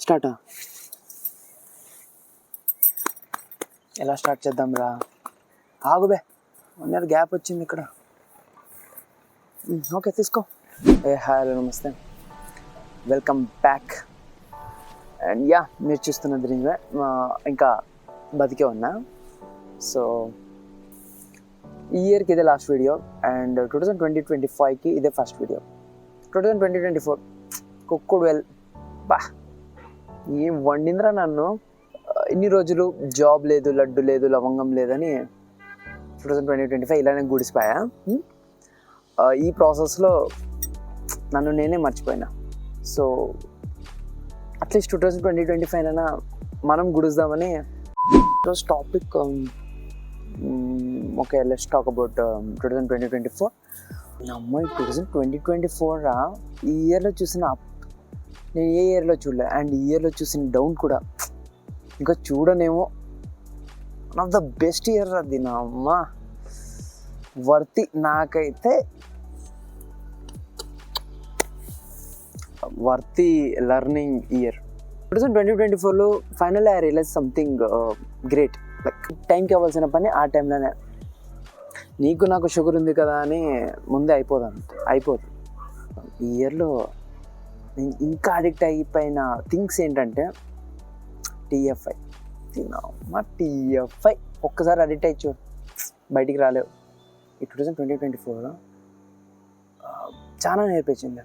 స్టార్టా? ఎలా స్టార్ట్ చేద్దాం రా? ఆగుబే, 1 year గ్యాప్ వచ్చింది ఇక్కడ. ఓకే తీసుకో. హాయ్ నమస్తే, వెల్కమ్ బ్యాక్. అండ్ యా, మీరు చూస్తున్న డ్రీమ్వే. ఇంకా బతికే ఉన్నా. సో ఈ ఇయర్కి ఇదే లాస్ట్ వీడియో అండ్ 2025కి ఇదే ఫస్ట్ వీడియో. 2024 కుక్కుడు వెల్ బా, ఏం వండిందిరా నన్ను. ఇన్ని రోజులు జాబ్ లేదు, లడ్డు లేదు, లవంగం లేదని 2025 ఇలానే గుడిసిపోయా. ఈ ప్రాసెస్లో నన్ను నేనే మర్చిపోయినా. సో అట్లీస్ట్ 2025 అయినా మనం గుడిద్దామని ఈరోజు topic. Okay, let's talk about 2024. అమ్మాయి 2024 ఈ ఇయర్లో చూసిన నేను ఏ ఇయర్లో చూడలే, అండ్ ఈ ఇయర్లో చూసిన డౌన్ కూడా ఇంకా చూడనేమో. One of the best year అది నా అమ్మ. వర్తి నాకైతే వర్తి లర్నింగ్ ఇయర్. 2024లో final I realize something great. Like టైంకి అవ్వాల్సిన పని ఆ టైంలోనే. నీకు నాకు షుగర్ ఉంది కదా అని ముందే అయిపోదు. ఈ ఇయర్లో నేను ఇంకా అడిక్ట్ అయిపోయిన థింగ్స్ ఏంటంటే టీఎఫ్ఐ. టీఎఫ్ఐ ఒక్కసారి అడిక్ట్ అయ్యి చూడు, బయటికి రాలేవు. ఈ 2024 చాలా నేర్పించింది.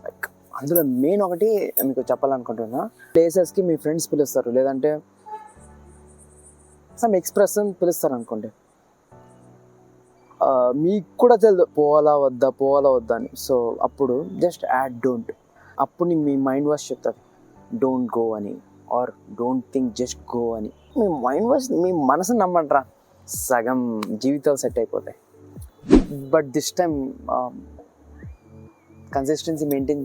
లైక్ అందులో మెయిన్ ఒకటి మీకు చెప్పాలనుకుంటున్నా. ప్లేసెస్కి మీ ఫ్రెండ్స్ పిలుస్తారు, లేదంటే సమ్ ఎక్స్ప్రెషన్ పిలుస్తారు అనుకోండి. మీకు కూడా తెలియదు పోవాలా వద్దా అని. సో అప్పుడు జస్ట్ యాడ్ డోంట్. అప్పుడు మీ మైండ్ వాష్ చెప్తుంది డోంట్ గో అని, or don't think, just go అని. మీ మైండ్ వాష్, మీ మనసుని నమ్మంటారా, సగం జీవితాలు సెట్ అయిపోతాయి. But this time consistency maintain.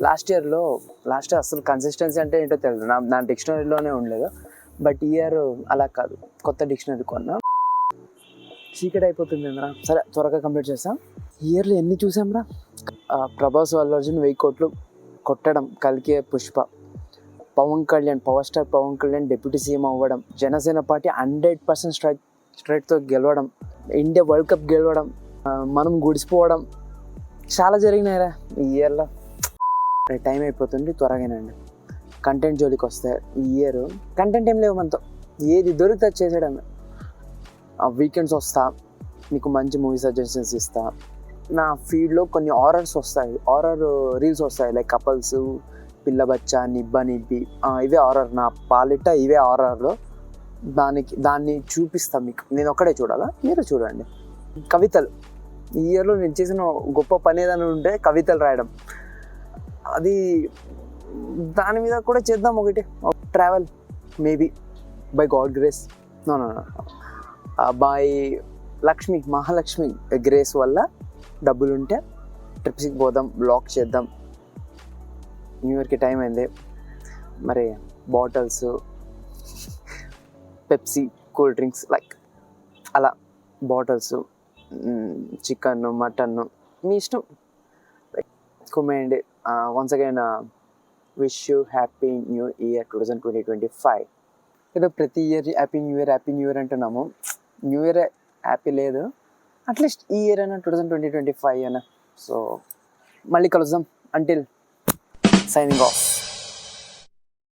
Last year అసలు కన్సిస్టెన్సీ అంటే ఏంటో తెలియదు, నా డిక్షనరీలోనే ఉండలేదు. బట్ ఈ ఇయర్ అలా కాదు, కొత్త డిక్షనరీ కొన్నా. చీకటి అయిపోతుంది రా, సరే త్వరగా కంప్లీట్ చేస్తాం. ఇయర్లో ఎన్ని చూసాంరా? ప్రభాస్, అల్లు అర్జున్ 1000 కోట్లు కొట్టడం, కల్కి, Pushpa, power star Pawan Kalyan deputy CM అవ్వడం, జనసేన పార్టీ 100% స్ట్రైట్తో గెలవడం, ఇండియా వరల్డ్ కప్ గెలవడం, మనం గుడిసిపోవడం, చాలా జరిగినాయిరా ఈ ఇయర్లో. టైం అయిపోతుంది, త్వరగానండి కంటెంట్ జోలికి వస్తే. ఈ ఇయర్ కంటెంట్ ఏం లేవు మనతో, ఏది దొరికితే చేసేయడమే. వీకెండ్స్ వస్తా, మీకు మంచి మూవీ సజెషన్స్ ఇస్తా. నా ఫీడ్లో కొన్ని హారర్స్ వస్తాయి, హారర్ రీల్స్ వస్తాయి. లైక్ కపుల్స్, పిల్ల బచ్చా, నిబ్బి, ఇవే హారర్. నా పాలిట ఇవే హారర్లో. దాన్ని చూపిస్తా మీకు. నేను ఒక్కడే చూడాలా, మీరు చూడండి. కవితలు, ఈ ఇయర్లో నేను చేసిన గొప్ప పని ఏదైనా ఉంటే కవితలు రాయడం. అది దాని మీద కూడా చేద్దాం ఒకటి. Travel maybe by god grace, no by Mahalakshmi grace వల్ల డబ్బులుంటే ట్రిప్స్కి పోదాం, బ్లాగ్ చేద్దాం. న్యూ ఇయర్కి టైం అయింది మరి. Bottles, Pepsi, cool drinks, like అలా బాటిల్స్, చికెన్, మటన్, మీ ఇష్టం. లైక్ కుమ్మేయండి. Once again wish you happy new year 2025. ఏదో ప్రతి ఇయర్ హ్యాపీ న్యూ ఇయర్ అంటున్నాము. న్యూ ఇయర్ హ్యాపీ లేదు, అట్లీస్ట్ ఈ ఇయర్ అయినా 2025 అయినా. సో మళ్ళీ కలుద్దాం. Until signing of.